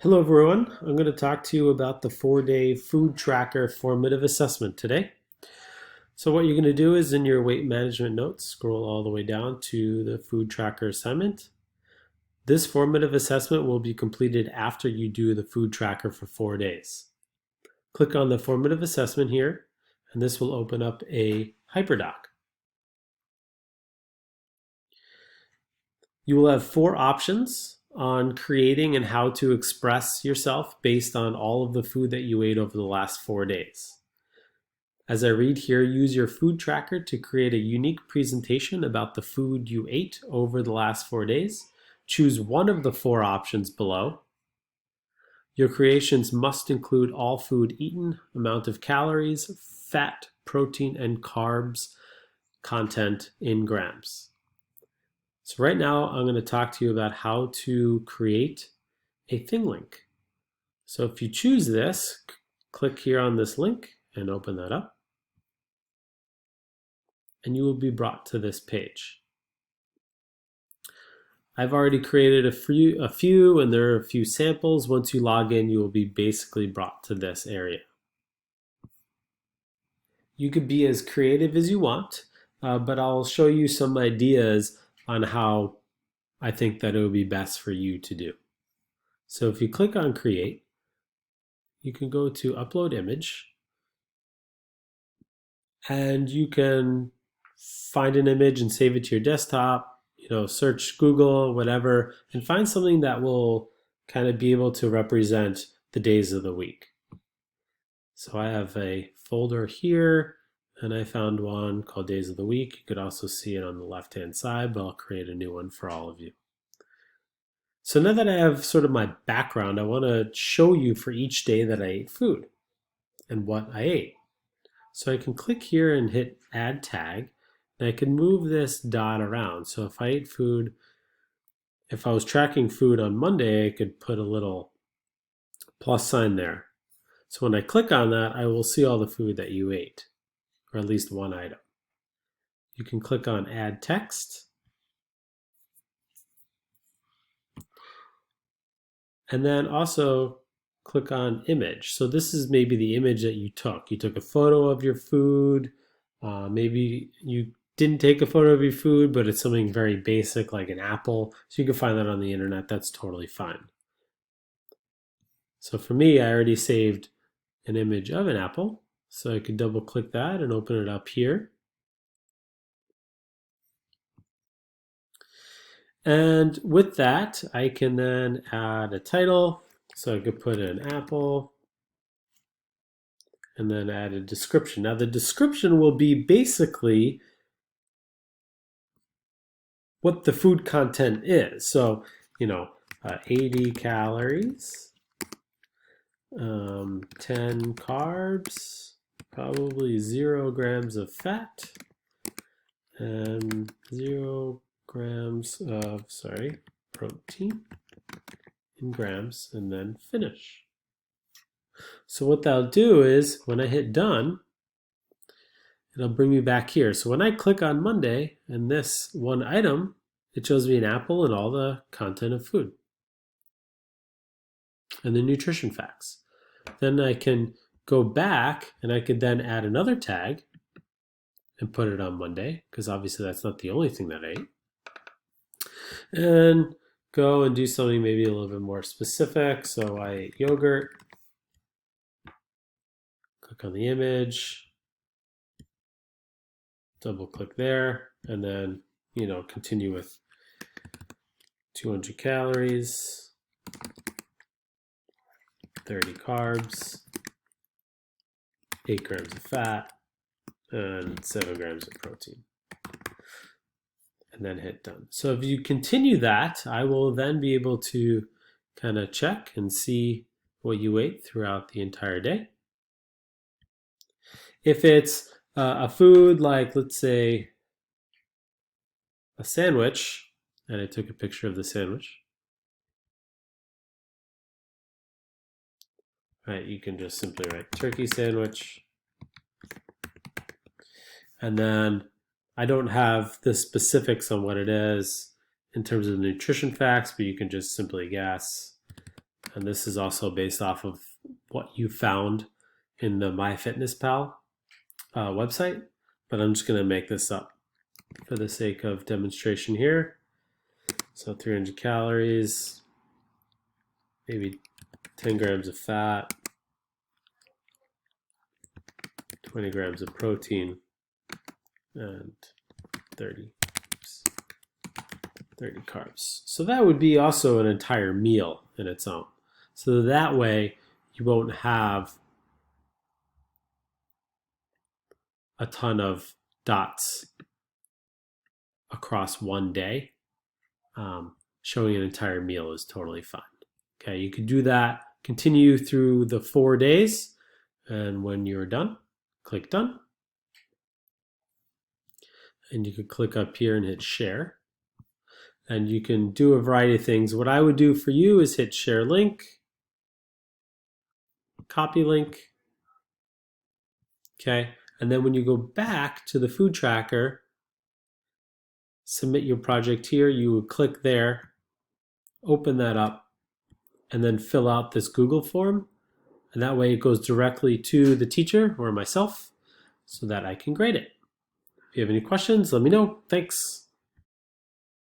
Hello everyone, I'm going to talk to you about the 4-day food tracker formative assessment today. So what you're going to do is in your weight management notes, scroll all the way down to the food tracker assignment. This formative assessment will be completed after you do the food tracker for 4 days. Click on the formative assessment here, and this will open up a hyperdoc. You will have 4 options on creating and how to express yourself based on all of the food that you ate over the last 4 days. As I read here, use your food tracker to create a unique presentation about the food you ate over the last 4 days. Choose one of the 4 options below. Your creations must include all food eaten, amount of calories, fat, protein, and carbs content in grams. So right now I'm going to talk to you about how to create a thing link. So if you choose this, click here on this link and open that up, and you will be brought to this page. I've already created a few, and there are a few samples. Once you log in, you will be basically brought to this area. You could be as creative as you want, but I'll show you some ideas on how I think that it would be best for you to do. So if you click on create, you can go to upload image, and you can find an image and save it to your desktop, search Google, whatever, and find something that will kind of be able to represent the days of the week. So I have a folder here, and I found one called Days of the Week. You could also see it on the left-hand side, but I'll create a new one for all of you. So now that I have sort of my background, I want to show you for each day that I ate food and what I ate. So I can click here and hit add tag, and I can move this dot around. So if I ate food, if I was tracking food on Monday, I could put a little plus sign there. So when I click on that, I will see all the food that you ate, or at least one item. You can click on add text, and then also click on image. So this is maybe the image that you took. You took a photo of your food. Maybe you didn't take a photo of your food, but it's something very basic like an apple. So you can find that on the internet. That's totally fine. So for me, I already saved an image of an apple. So I could double click that and open it up here. And with that, I can then add a title. So I could put an apple and then add a description. Now the description will be basically what the food content is. So, 80 calories, 10 carbs, probably 0 grams of fat, and 0 grams of, protein in grams, and then finish. So what that'll do is when I hit done, it'll bring me back here. So when I click on Monday and this one item, it shows me an apple and all the content of food and the nutrition facts. Then I can go back and I could then add another tag and put it on Monday, because obviously that's not the only thing that I ate. And go and do something maybe a little bit more specific. So I ate yogurt. Click on the image, double click there, and then, continue with 200 calories, 30 carbs, 8 grams of fat, and 7 grams of protein. And then hit done. So if you continue that, I will then be able to kind of check and see what you ate throughout the entire day. If it's a food like, let's say, a sandwich, and I took a picture of the sandwich, right, you can just simply write turkey sandwich. And then I don't have the specifics on what it is in terms of the nutrition facts, but you can just simply guess And this is also based off of what you found in the MyFitnessPal website, but I'm just going to make this up for the sake of demonstration here. So 300 calories, maybe 10 grams of fat, 20 grams of protein, and 30 carbs. So that would be also an entire meal in its own. So that way you won't have a ton of dots across one day. Showing an entire meal is totally fine. Okay, you could do that, continue through the 4 days, and when you're done, click done. And you could click up here and hit share. And you can do a variety of things. What I would do for you is hit share link, copy link, okay? And then when you go back to the food tracker, submit your project here, you would click there, open that up, and then fill out this Google form. And that way it goes directly to the teacher or myself so that I can grade it. If you have any questions, let me know. Thanks.